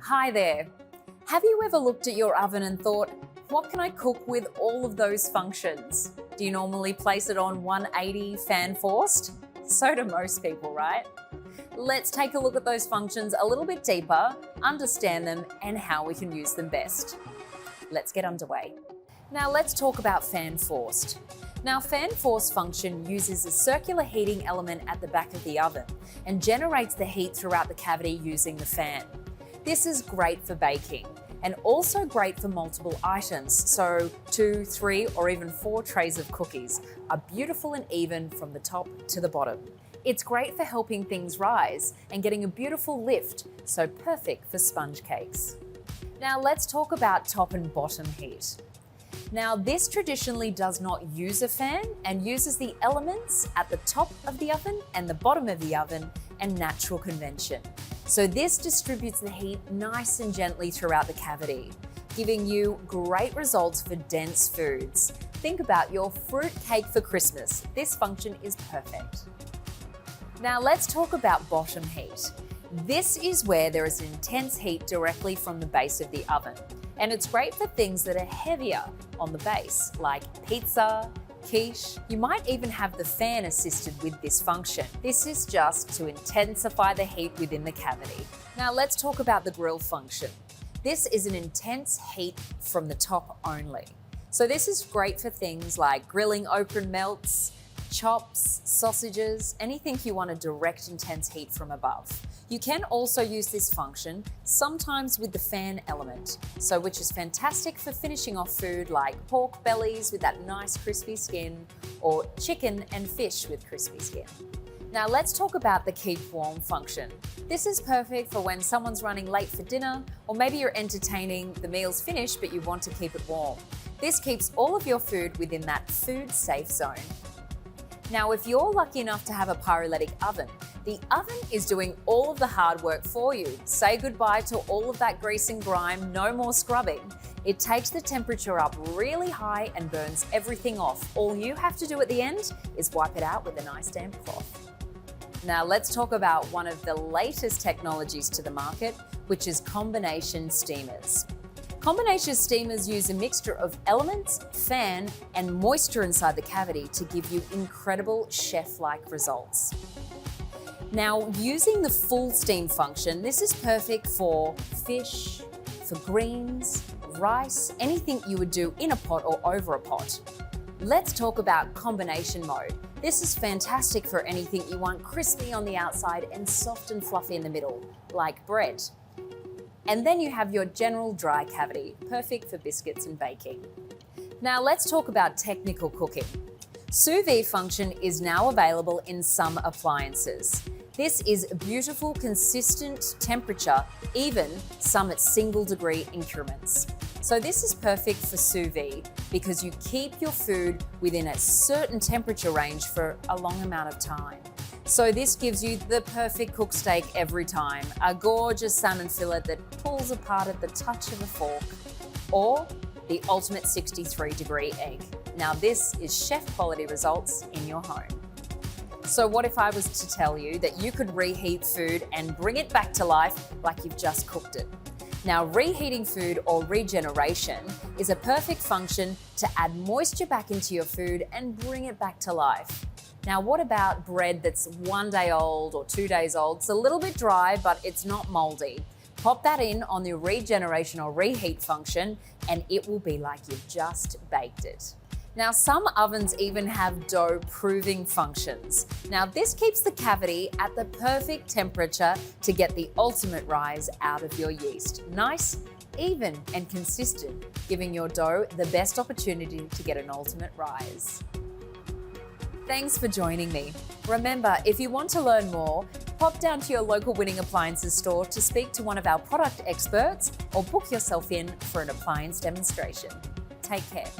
Hi there. Have you ever looked at your oven and thought, what can I cook with all of those functions? Do you normally place it on 180 fan forced? So do most people, right? Let's take a look at those functions a little bit deeper, understand them, and how we can use them best. Let's get underway. Now let's talk about fan forced. Now, fan force function uses a circular heating element at the back of the oven and generates the heat throughout the cavity using the fan. This is great for baking and also great for multiple items, so 2, 3, or even 4 trays of cookies are beautiful and even from the top to the bottom. It's great for helping things rise and getting a beautiful lift, so perfect for sponge cakes. Now let's talk about top and bottom heat. Now, this traditionally does not use a fan and uses the elements at the top of the oven and the bottom of the oven and natural convention. So this distributes the heat nice and gently throughout the cavity, giving you great results for dense foods. Think about your fruit cake for Christmas. This function is perfect. Now let's talk about bottom heat. This is where there is intense heat directly from the base of the oven. And it's great for things that are heavier on the base, like pizza, quiche. You might even have the fan assisted with this function. This is just to intensify the heat within the cavity. Now let's talk about the grill function. This is an intense heat from the top only. So this is great for things like grilling open melts, chops, sausages, anything you want a direct intense heat from above. You can also use this function sometimes with the fan element, which is fantastic for finishing off food like pork bellies with that nice crispy skin or chicken and fish with crispy skin. Now let's talk about the keep warm function. This is perfect for when someone's running late for dinner, or maybe you're entertaining, the meal's finished but you want to keep it warm. This keeps all of your food within that food safe zone. Now, if you're lucky enough to have a pyrolytic oven, the oven is doing all of the hard work for you. Say goodbye to all of that grease and grime, no more scrubbing. It takes the temperature up really high and burns everything off. All you have to do at the end is wipe it out with a nice damp cloth. Now let's talk about one of the latest technologies to the market, which is combination steamers. Combination steamers use a mixture of elements, fan, and moisture inside the cavity to give you incredible chef-like results. Now, using the full steam function, this is perfect for fish, for greens, rice, anything you would do in a pot or over a pot. Let's talk about combination mode. This is fantastic for anything you want crispy on the outside and soft and fluffy in the middle, like bread. And then you have your general dry cavity, perfect for biscuits and baking. Now let's talk about technical cooking. Sous vide function is now available in some appliances. This is a beautiful, consistent temperature, even some at single degree increments. So this is perfect for sous vide because you keep your food within a certain temperature range for a long amount of time. So this gives you the perfect cooked steak every time, a gorgeous salmon fillet that pulls apart at the touch of a fork, or the ultimate 63-degree egg. Now this is chef quality results in your home. So what if I was to tell you that you could reheat food and bring it back to life like you've just cooked it? Now, reheating food or regeneration is a perfect function to add moisture back into your food and bring it back to life. Now, what about bread that's 1 day old or 2 days old? It's a little bit dry, but it's not moldy. Pop that in on the regeneration or reheat function, and it will be like you've just baked it. Now, some ovens even have dough proving functions. Now, this keeps the cavity at the perfect temperature to get the ultimate rise out of your yeast. Nice, even, and consistent, giving your dough the best opportunity to get an ultimate rise. Thanks for joining me. Remember, if you want to learn more, pop down to your local Winning Appliances store to speak to one of our product experts or book yourself in for an appliance demonstration. Take care.